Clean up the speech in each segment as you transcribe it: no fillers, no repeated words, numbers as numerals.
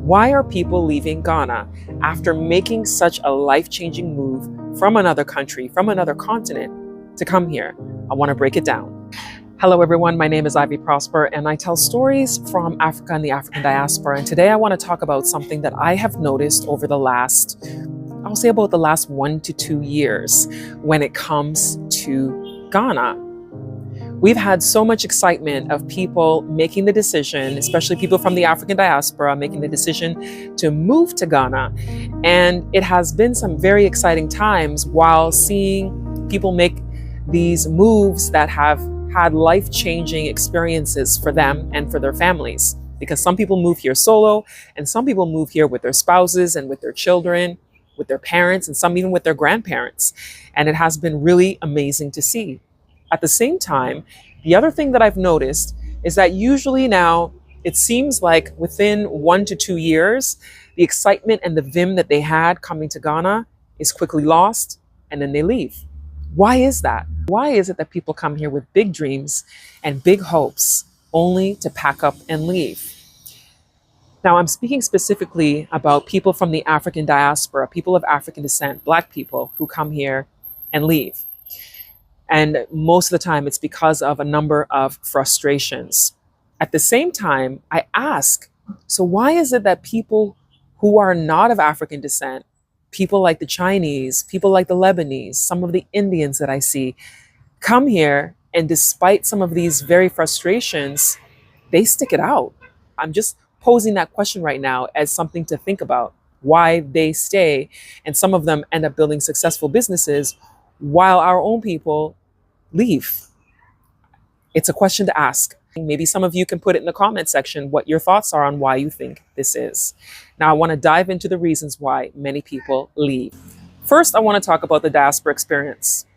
Why are people leaving Ghana after making such a life-changing move from another country, from another continent, to come here? I want to break it down. Hello everyone, my name is Ivy Prosper and I tell stories from Africa and the African diaspora. And today I want to talk about something that I have noticed over the last, I'll say about the last 1 to 2 years when it comes to Ghana. We've had so much excitement of people making the decision, especially people from the African diaspora, making the decision to move to Ghana. And it has been some very exciting times while seeing people make these moves that have had life-changing experiences for them and for their families. Because some people move here solo, and some people move here with their spouses and with their children, with their parents, and some even with their grandparents. And it has been really amazing to see. At the same time, the other thing that I've noticed is that usually now it seems like within 1 to 2 years, the excitement and the vim that they had coming to Ghana is quickly lost and then they leave. Why is that? Why is it that people come here with big dreams and big hopes only to pack up and leave? Now, I'm speaking specifically about people from the African diaspora, people of African descent, Black people who come here and leave. And most of the time, it's because of a number of frustrations. At the same time, I ask, so why is it that people who are not of African descent, people like the Chinese, people like the Lebanese, some of the Indians that I see, come here and despite some of these very frustrations, they stick it out? I'm just posing that question right now as something to think about, why they stay. And some of them end up building successful businesses while our own people leave. It's a question to ask. Maybe some of you can put it in the comment section what your thoughts are on why you think this is. Now, I want to dive into the reasons why many people leave. First, I want to talk about the diaspora experience.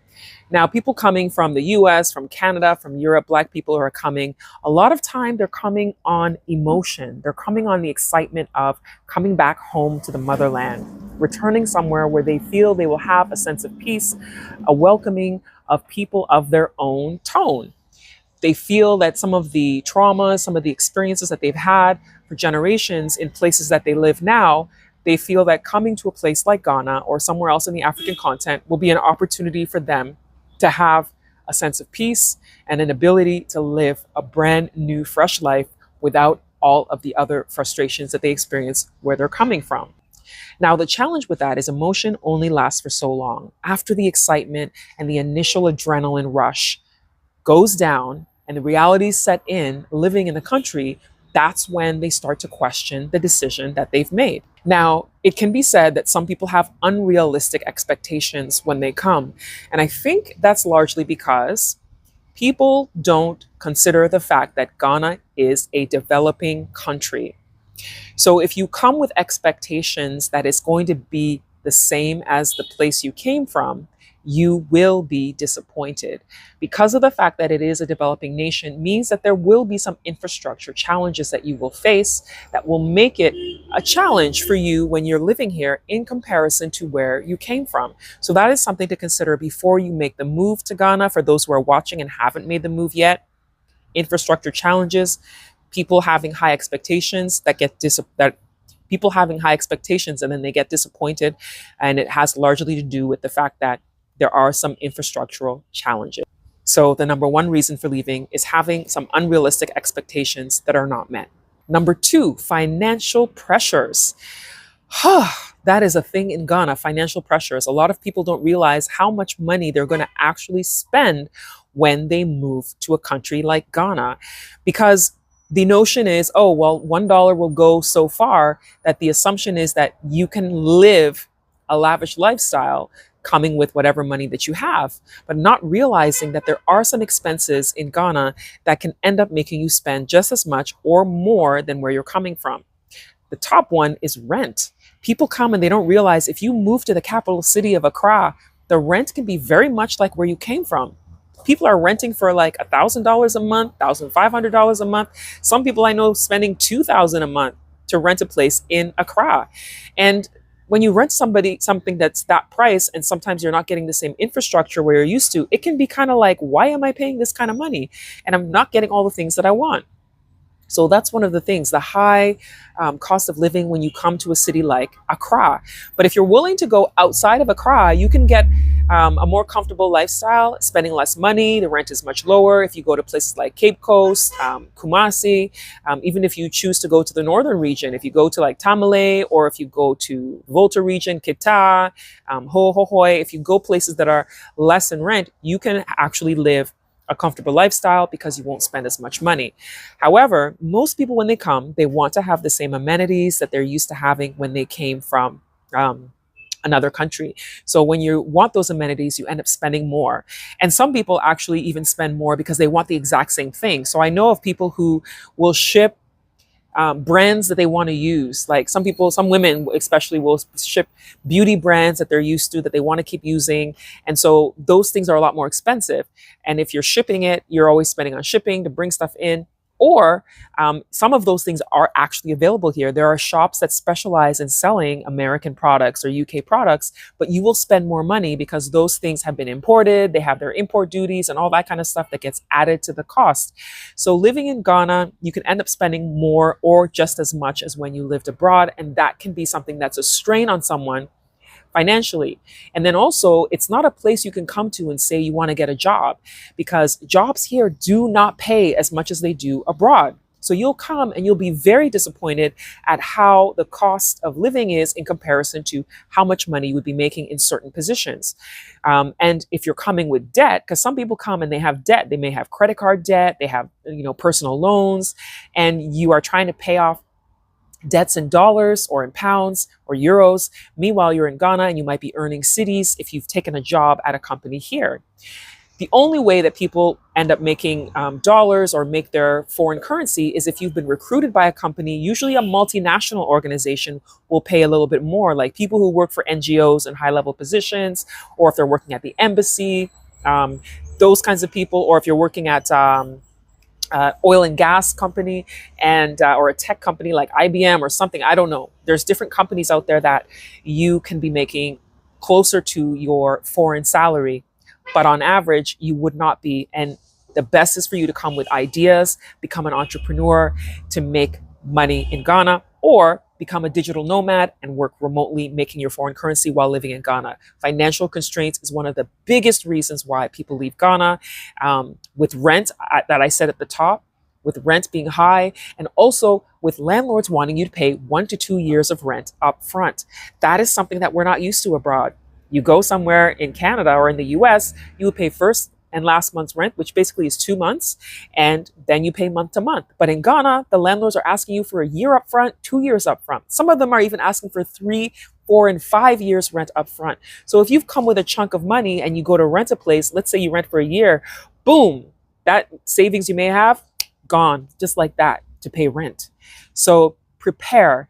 Now, people coming from the US, from Canada, from Europe, Black people who are coming, a lot of time they're coming on emotion. They're coming on the excitement of coming back home to the motherland, returning somewhere where they feel they will have a sense of peace, a welcoming of people of their own tone. They feel that some of the traumas, some of the experiences that they've had for generations in places that they live now, they feel that coming to a place like Ghana or somewhere else in the African continent will be an opportunity for them to have a sense of peace and an ability to live a brand new, fresh life without all of the other frustrations that they experience where they're coming from. Now, the challenge with that is emotion only lasts for so long. After the excitement and the initial adrenaline rush goes down and the realities set in, living in the country, that's when they start to question the decision that they've made. Now, it can be said that some people have unrealistic expectations when they come. And I think that's largely because people don't consider the fact that Ghana is a developing country. So if you come with expectations that it's going to be the same as the place you came from, you will be disappointed. Because of the fact that it is a developing nation means that there will be some infrastructure challenges that you will face that will make it a challenge for you when you're living here in comparison to where you came from. So that is something to consider before you make the move to Ghana. For those who are watching and haven't made the move yet, infrastructure challenges, people having high expectations people having high expectations and then they get disappointed. And it has largely to do with the fact that there are some infrastructural challenges. So the number one reason for leaving is having some unrealistic expectations that are not met. Number two, financial pressures. That is a thing in Ghana, financial pressures. A lot of people don't realize how much money they're going to actually spend when they move to a country like Ghana. Because the notion is, oh, well, $1 will go so far that the assumption is that you can live a lavish lifestyle coming with whatever money that you have, but not realizing that there are some expenses in Ghana that can end up making you spend just as much or more than where you're coming from. The top one is rent. People come and they don't realize if you move to the capital city of Accra, the rent can be very much like where you came from. People are renting for like $1,000 a month, $1,500 a month. Some people I know spending $2,000 a month to rent a place in Accra. And when you rent something that's that price, and sometimes you're not getting the same infrastructure where you're used to, it can be kind of like, why am I paying this kind of money? And I'm not getting all the things that I want. So that's one of the things, the high cost of living when you come to a city like Accra. But if you're willing to go outside of Accra, you can get a more comfortable lifestyle, spending less money. The rent is much lower. If you go to places like Cape Coast, Kumasi, even if you choose to go to the northern region, if you go to like Tamale, or if you go to Volta region, Kita, Hohohoi, if you go places that are less in rent, you can actually live a comfortable lifestyle because you won't spend as much money. However, most people, when they come, they want to have the same amenities that they're used to having when they came from another country. So when you want those amenities, you end up spending more. And some people actually even spend more because they want the exact same thing. So I know of people who will ship brands that they want to use. Like some people, some women especially, will ship beauty brands that they're used to, that they want to keep using. And so those things are a lot more expensive. And if you're shipping it, you're always spending on shipping to bring stuff in. Or some of those things are actually available here. There are shops that specialize in selling American products or UK products, but you will spend more money because those things have been imported. They have their import duties and all that kind of stuff that gets added to the cost. So living in Ghana, you can end up spending more or just as much as when you lived abroad. And that can be something that's a strain on someone financially. And then also, it's not a place you can come to and say you want to get a job, because jobs here do not pay as much as they do abroad. So you'll come and you'll be very disappointed at how the cost of living is in comparison to how much money you would be making in certain positions. And if you're coming with debt, because some people come and they have debt, they may have credit card debt, they have, personal loans, and you are trying to pay off debts in dollars or in pounds or euros. Meanwhile, you're in Ghana and you might be earning cities if you've taken a job at a company here. The only way that people end up making dollars or make their foreign currency is if you've been recruited by a company. Usually a multinational organization will pay a little bit more, like people who work for NGOs in high level positions, or if they're working at the embassy, those kinds of people, or if you're working at oil and gas company and or a tech company like IBM or something. I don't know. There's different companies out there that you can be making closer to your foreign salary, but on average, you would not be. And the best is for you to come with ideas, become an entrepreneur to make money in Ghana, or become a digital nomad and work remotely, making your foreign currency while living in Ghana. Financial constraints is one of the biggest reasons why people leave Ghana. With rent, that I said at the top, with rent being high, and also with landlords wanting you to pay 1 to 2 years of rent up front. That is something that we're not used to abroad. You go somewhere in Canada or in the US, you would pay first and last month's rent, which basically is 2 months, and then you pay month to month. But in Ghana, the landlords are asking you for a year up front, 2 years up front. Some of them are even asking for 3, 4, and 5 years rent up front. So if you've come with a chunk of money and you go to rent a place, let's say you rent for a year, boom, that savings you may have, gone, just like that, to pay rent. So prepare,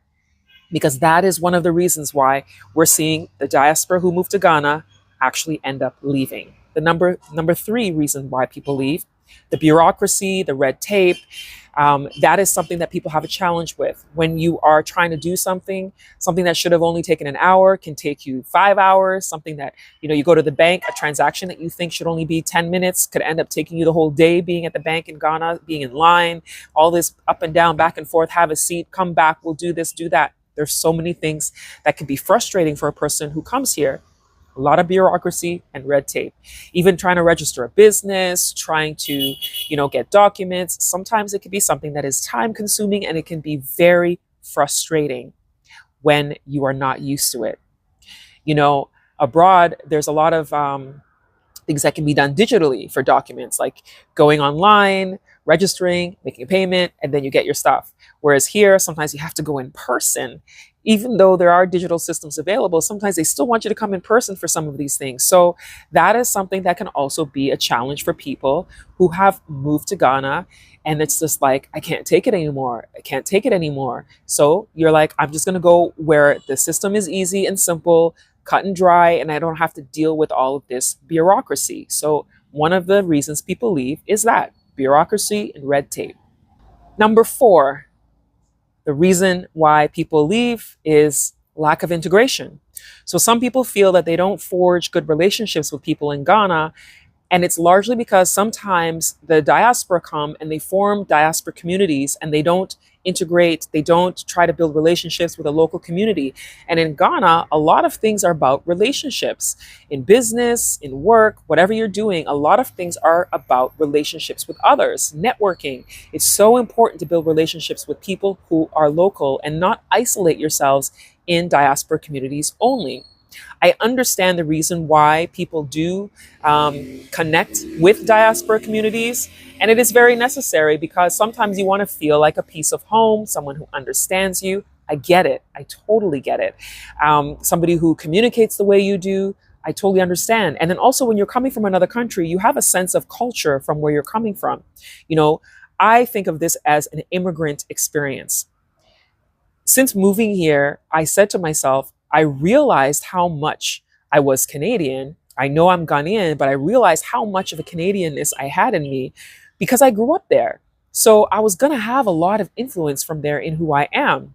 because that is one of the reasons why we're seeing the diaspora who moved to Ghana actually end up leaving. The number 3 reason why people leave, the bureaucracy, the red tape, that is something that people have a challenge with. When you are trying to do something that should have only taken an hour can take you 5 hours. Something that, you go to the bank, a transaction that you think should only be 10 minutes could end up taking you the whole day, being at the bank in Ghana, being in line, all this up and down, back and forth, have a seat, come back, we'll do this, do that. There's so many things that can be frustrating for a person who comes here. A lot of bureaucracy and red tape. Even trying to register a business, trying to, get documents. Sometimes it can be something that is time consuming, and it can be very frustrating when you are not used to it. Abroad, there's a lot of things that can be done digitally for documents, like going online, registering, making a payment, and then you get your stuff. Whereas here, sometimes you have to go in person. Even though there are digital systems available, sometimes they still want you to come in person for some of these things. So that is something that can also be a challenge for people who have moved to Ghana. And it's just like, I can't take it anymore. I can't take it anymore. So you're like, I'm just going to go where the system is easy and simple, cut and dry, and I don't have to deal with all of this bureaucracy. So one of the reasons people leave is that bureaucracy and red tape. Number 4, the reason why people leave is lack of integration. So some people feel that they don't forge good relationships with people in Ghana And it's largely because sometimes the diaspora come and they form diaspora communities and they don't integrate, they don't try to build relationships with a local community. And in Ghana, a lot of things are about relationships. In business, in work, whatever you're doing, a lot of things are about relationships with others, networking. It's so important to build relationships with people who are local and not isolate yourselves in diaspora communities only. I understand the reason why people do connect with diaspora communities, and it is very necessary because sometimes you want to feel like a piece of home, someone who understands you. I get it. I totally get it. Somebody who communicates the way you do. I totally understand. And then also when you're coming from another country, you have a sense of culture from where you're coming from. You know, I think of this as an immigrant experience. Since moving here, I said to myself, I realized how much I was Canadian. I know I'm Ghanaian, but I realized how much of a Canadianness I had in me because I grew up there. So I was going to have a lot of influence from there in who I am.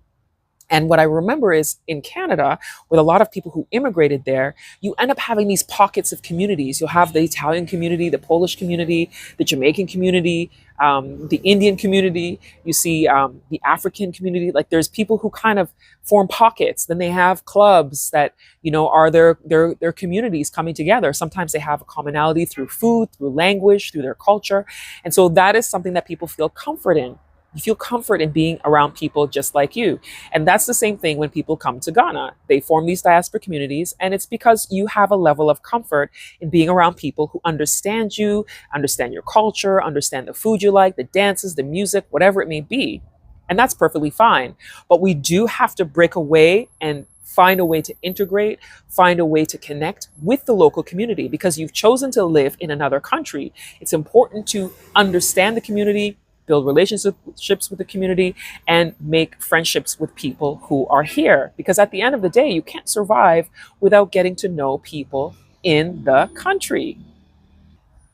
And what I remember is in Canada, with a lot of people who immigrated there, you end up having these pockets of communities. You'll have the Italian community, the Polish community, the Jamaican community, the Indian community. You see the African community. Like there's people who kind of form pockets. Then they have clubs that, you know, are their communities coming together. Sometimes they have a commonality through food, through language, through their culture. And so that is something that people feel comfort in. You feel comfort in being around people just like you. And that's the same thing when people come to Ghana. They form these diaspora communities, and it's because you have a level of comfort in being around people who understand you, understand your culture, understand the food you like, the dances, the music, whatever it may be. And that's perfectly fine. But we do have to break away and find a way to integrate, find a way to connect with the local community because you've chosen to live in another country. It's important to understand the community, build relationships with the community, and make friendships with people who are here. Because at the end of the day, you can't survive without getting to know people in the country.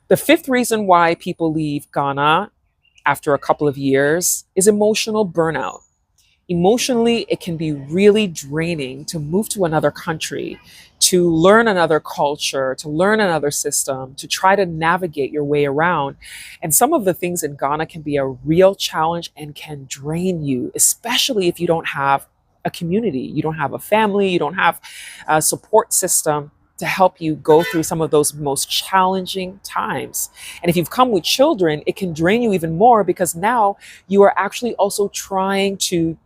The fifth reason why people leave Ghana after a couple of years is emotional burnout. Emotionally, it can be really draining to move to another country, to learn another culture, to learn another system, to try to navigate your way around. And some of the things in Ghana can be a real challenge and can drain you, especially if you don't have a community, you don't have a family, you don't have a support system to help you go through some of those most challenging times. And if you've come with children, it can drain you even more because now you are actually also trying to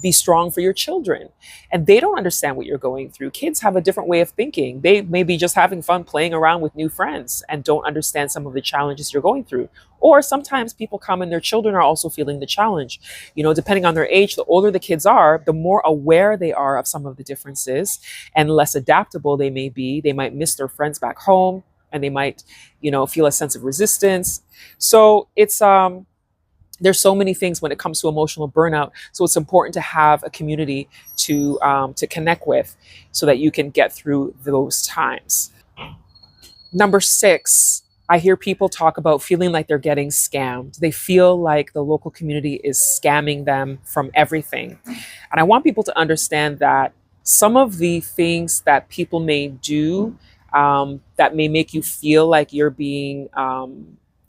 be strong for your children. And they don't understand what you're going through. Kids have a different way of thinking. They may be just having fun playing around with new friends and don't understand some of the challenges you're going through. Or sometimes people come and their children are also feeling the challenge. You know, depending on their age, the older the kids are, the more aware they are of some of the differences and less adaptable they may be. They might miss their friends back home and they might, you know, feel a sense of resistance. So there's so many things when it comes to emotional burnout. So it's important to have a community to connect with so that you can get through those times. Number 6, I hear people talk about feeling like they're getting scammed. They feel like the local community is scamming them from everything. And I want people to understand that some of the things that people may do that may make you feel like you're being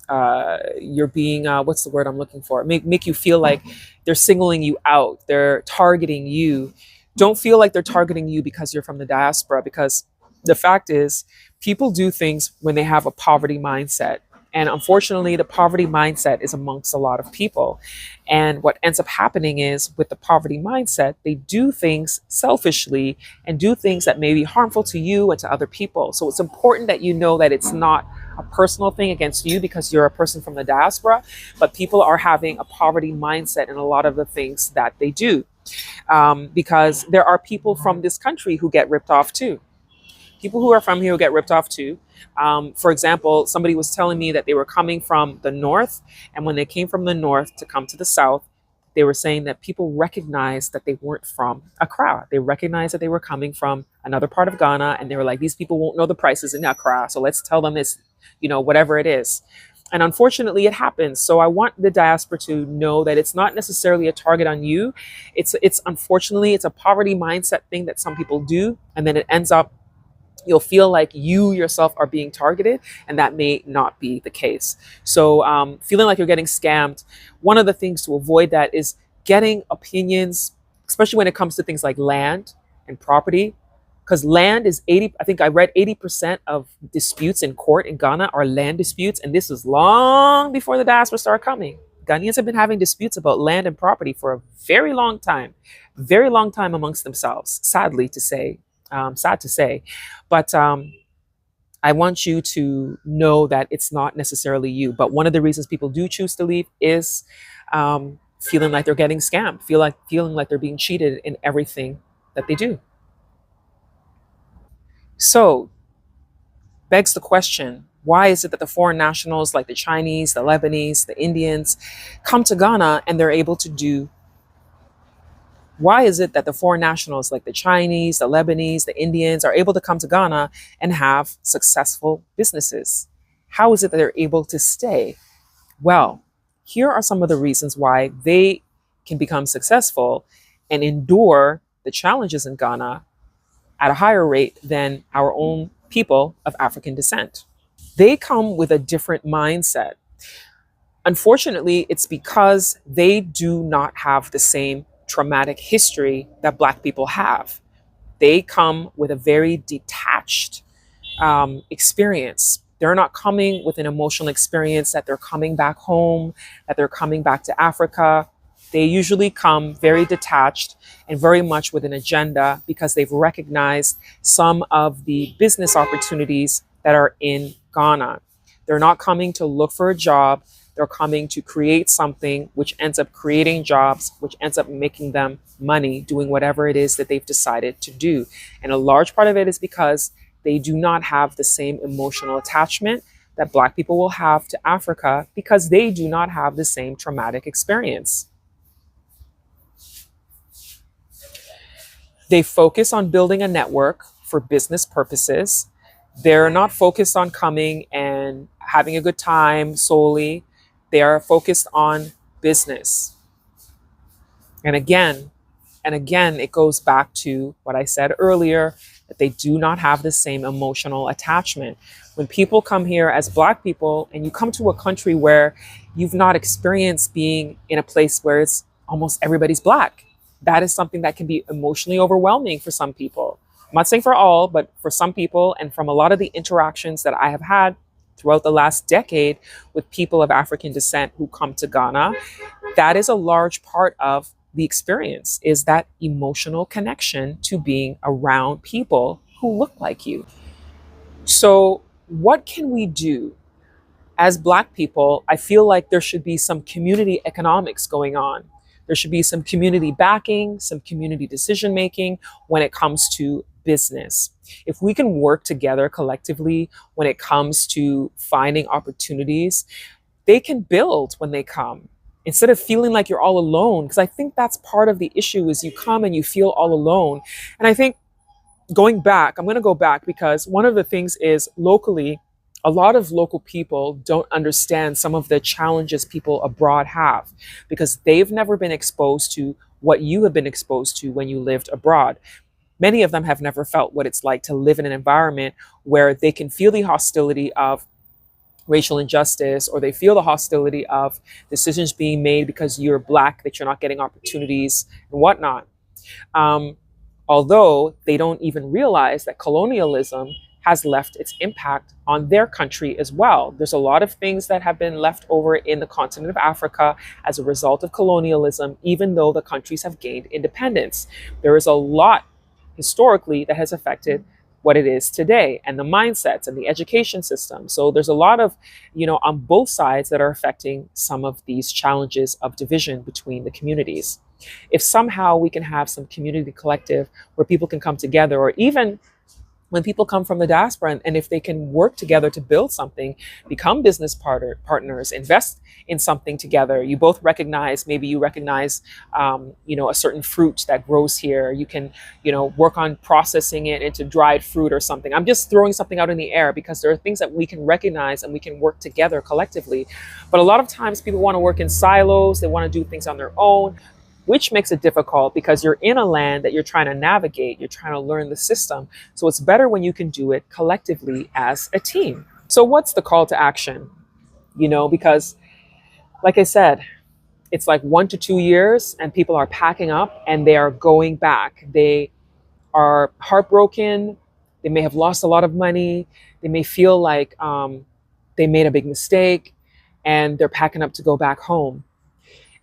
what's the word I'm looking for? Make you feel like they're singling you out. They're targeting you. Don't feel like they're targeting you because you're from the diaspora, because the fact is people do things when they have a poverty mindset. And unfortunately, the poverty mindset is amongst a lot of people. And what ends up happening is with the poverty mindset, they do things selfishly and do things that may be harmful to you and to other people. So it's important that you know that it's not a personal thing against you because you're a person from the diaspora, but people are having a poverty mindset in a lot of the things that they do. Because there are people from this country who get ripped off too. People who are from here will get ripped off too. For example, somebody was telling me that they were coming from the north, and when they came from the north to come to the south, they were saying that people recognized that they weren't from Accra. They recognized that they were coming from another part of Ghana, and they were like, these people won't know the prices in Accra, so let's tell them this, you know, whatever it is. And unfortunately, it happens. So I want the diaspora to know that it's not necessarily a target on you. It's unfortunately, it's a poverty mindset thing that some people do, and then it ends up You'll feel like you yourself are being targeted, and that may not be the case. So, feeling like you're getting scammed, one of the things to avoid that is getting opinions, especially when it comes to things like land and property. Because land is 80, I think I read 80% of disputes in court in Ghana are land disputes. And this was long before the diaspora started coming. Ghanaians have been having disputes about land and property for a very long time amongst themselves, sadly to say, sad to say. But I want you to know that it's not necessarily you. But one of the reasons people do choose to leave is feeling like they're getting scammed, feeling like they're being cheated in everything that they do. So, begs the question, why is it that the foreign nationals like the Chinese, the Lebanese, the Indians come to Ghana and they're able to do? Why is it that the foreign nationals like the Chinese, the Lebanese, the Indians are able to come to Ghana and have successful businesses? How is it that they're able to stay? Well, here are some of the reasons why they can become successful and endure the challenges in Ghana at a higher rate than our own people of African descent. They come with a different mindset. Unfortunately, it's because they do not have the same traumatic history that Black people have. They come with a very detached experience. They're not coming with an emotional experience that they're coming back home, that they're coming back to Africa. They usually come very detached and very much with an agenda because they've recognized some of the business opportunities that are in Ghana. They're not coming to look for a job. They're coming to create something which ends up creating jobs, which ends up making them money doing whatever it is that they've decided to do. And a large part of it is because they do not have the same emotional attachment that Black people will have to Africa because they do not have the same traumatic experience. They focus on building a network for business purposes. They're not focused on coming and having a good time solely. They are focused on business. And again, it goes back to what I said earlier, that they do not have the same emotional attachment. When people come here as Black people and you come to a country where you've not experienced being in a place where it's almost everybody's Black, that is something that can be emotionally overwhelming for some people. I'm not saying for all, but for some people, and from a lot of the interactions that I have had throughout the last decade with people of African descent who come to Ghana, that is a large part of the experience, is that emotional connection to being around people who look like you. So what can we do? As Black people, I feel like there should be some community economics going on. There should be some community backing, some community decision making when it comes to business. If we can work together collectively when it comes to finding opportunities, they can build when they come instead of feeling like you're all alone. Because I think that's part of the issue is you come and you feel all alone. And I think I'm going to go back because one of the things is locally, a lot of local people don't understand some of the challenges people abroad have because they've never been exposed to what you have been exposed to when you lived abroad. Many of them have never felt what it's like to live in an environment where they can feel the hostility of racial injustice, or they feel the hostility of decisions being made because you're Black, that you're not getting opportunities and whatnot. Although they don't even realize that colonialism has left its impact on their country as well. There's a lot of things that have been left over in the continent of Africa as a result of colonialism, even though the countries have gained independence. There is a lot historically that has affected what it is today and the mindsets and the education system. So there's a lot of, on both sides that are affecting some of these challenges of division between the communities. If somehow we can have some community collective where people can come together, or even when people come from the diaspora, and if they can work together to build something, become business partners, invest in something together. You both recognize, maybe you recognize, a certain fruit that grows here. You can, work on processing it into dried fruit or something. I'm just throwing something out in the air because there are things that we can recognize and we can work together collectively. But a lot of times people want to work in silos. They want to do things on their own. which makes it difficult because you're in a land that you're trying to navigate, you're trying to learn the system. So it's better when you can do it collectively as a team. So what's the call to action? Because like I said, it's like 1 to 2 years and people are packing up and they are going back. They are heartbroken. They may have lost a lot of money. They may feel like they made a big mistake and they're packing up to go back home.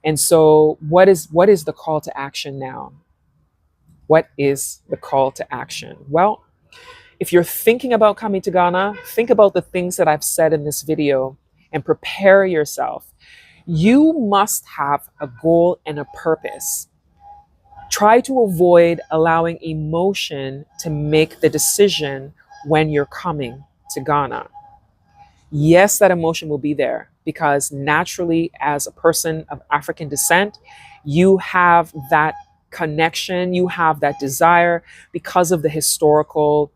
And so what is the call to action now? What is the call to action? Well, if you're thinking about coming to Ghana, think about the things that I've said in this video and prepare yourself. You must have a goal and a purpose. Try to avoid allowing emotion to make the decision when you're coming to Ghana. Yes, that emotion will be there because naturally, as a person of African descent, you have that connection, you have that desire because of the historical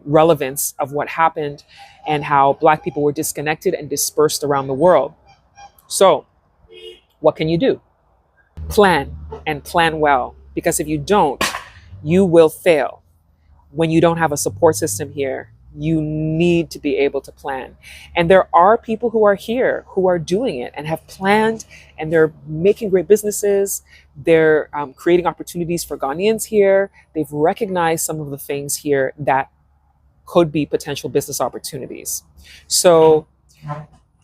relevance of what happened and how Black people were disconnected and dispersed around the world. So, what can you do? Plan, and plan well, because if you don't, you will fail. When you don't have a support system here, you need to be able to plan. And there are people who are here who are doing it and have planned, and they're making great businesses. They're creating opportunities for Ghanaians here. They've recognized some of the things here that could be potential business opportunities. So,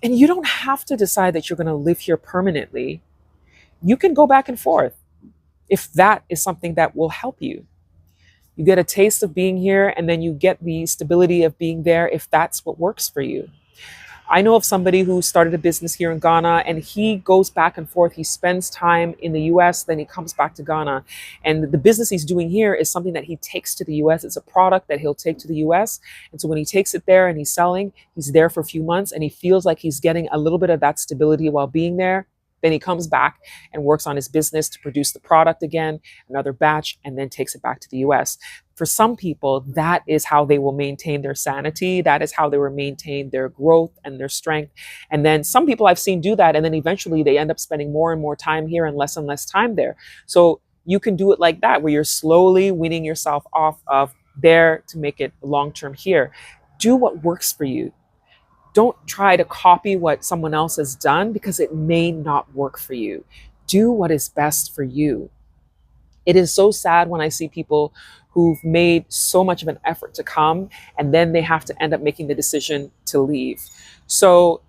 and you don't have to decide that you're going to live here permanently. You can go back and forth if that is something that will help you. You get a taste of being here and then you get the stability of being there if that's what works for you. I know of somebody who started a business here in Ghana and he goes back and forth. He spends time in the US, then he comes back to Ghana. And the business he's doing here is something that he takes to the US. It's a product that he'll take to the US. And so when he takes it there and he's selling, he's there for a few months and he feels like he's getting a little bit of that stability while being there. Then he comes back and works on his business to produce the product again, another batch, and then takes it back to the US. For some people, that is how they will maintain their sanity. That is how they will maintain their growth and their strength. And then some people I've seen do that, and then eventually they end up spending more and more time here and less time there. So you can do it like that, where you're slowly weaning yourself off of there to make it long-term here. Do what works for you. Don't try to copy what someone else has done because it may not work for you. Do what is best for you. It is so sad when I see people who've made so much of an effort to come and then they have to end up making the decision to leave. So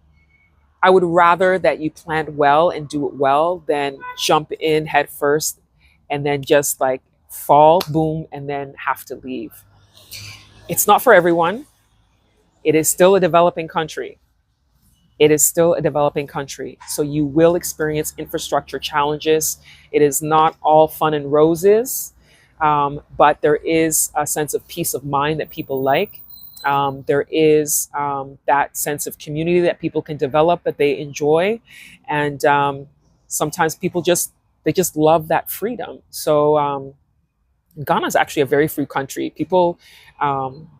I would rather that you planned well and do it well than jump in head first and then just like fall, boom, and then have to leave. It's not for everyone. It is still a developing country. It is still a developing country. So you will experience infrastructure challenges. It is not all fun and roses, but there is a sense of peace of mind that people like. There is that sense of community that people can develop that they enjoy. And sometimes people just love that freedom. So Ghana is actually a very free country. People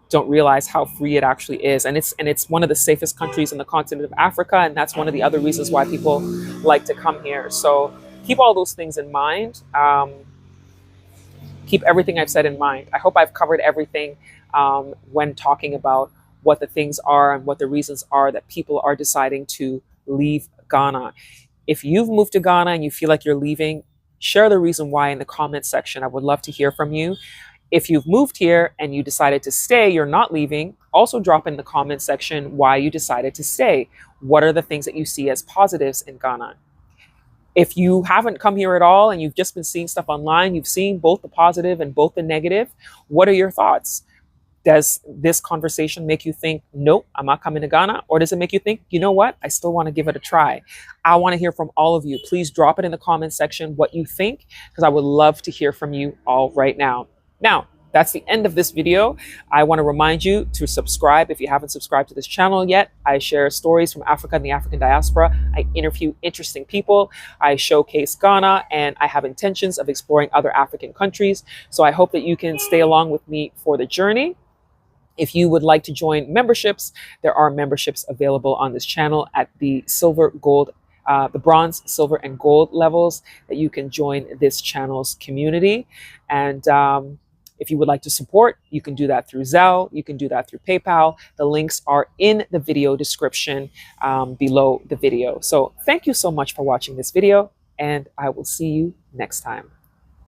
don't realize how free it actually is. And it's one of the safest countries in the continent of Africa. And that's one of the other reasons why people like to come here. So keep all those things in mind. Keep everything I've said in mind. I hope I've covered everything when talking about what the things are and what the reasons are that people are deciding to leave Ghana. If you've moved to Ghana and you feel like you're leaving, share the reason why in the comments section. I would love to hear from you. If you've moved here and you decided to stay, you're not leaving, also drop in the comment section why you decided to stay. What are the things that you see as positives in Ghana? If you haven't come here at all and you've just been seeing stuff online, you've seen both the positive and both the negative, what are your thoughts? Does this conversation make you think, nope, I'm not coming to Ghana? Or does it make you think, you know what? I still want to give it a try. I want to hear from all of you. Please drop it in the comment section what you think, because I would love to hear from you all right now. Now, that's the end of this video. I want to remind you to subscribe if you haven't subscribed to this channel yet. I share stories from Africa and the African diaspora. I interview interesting people. I showcase Ghana, and I have intentions of exploring other African countries. So I hope that you can stay along with me for the journey. If you would like to join memberships, there are memberships available on this channel at the silver, gold, the bronze, silver, and gold levels that you can join this channel's community. And if you would like to support, you can do that through Zelle. You can do that through PayPal. The links are in the video description below the video. So thank you so much for watching this video, and I will see you next time.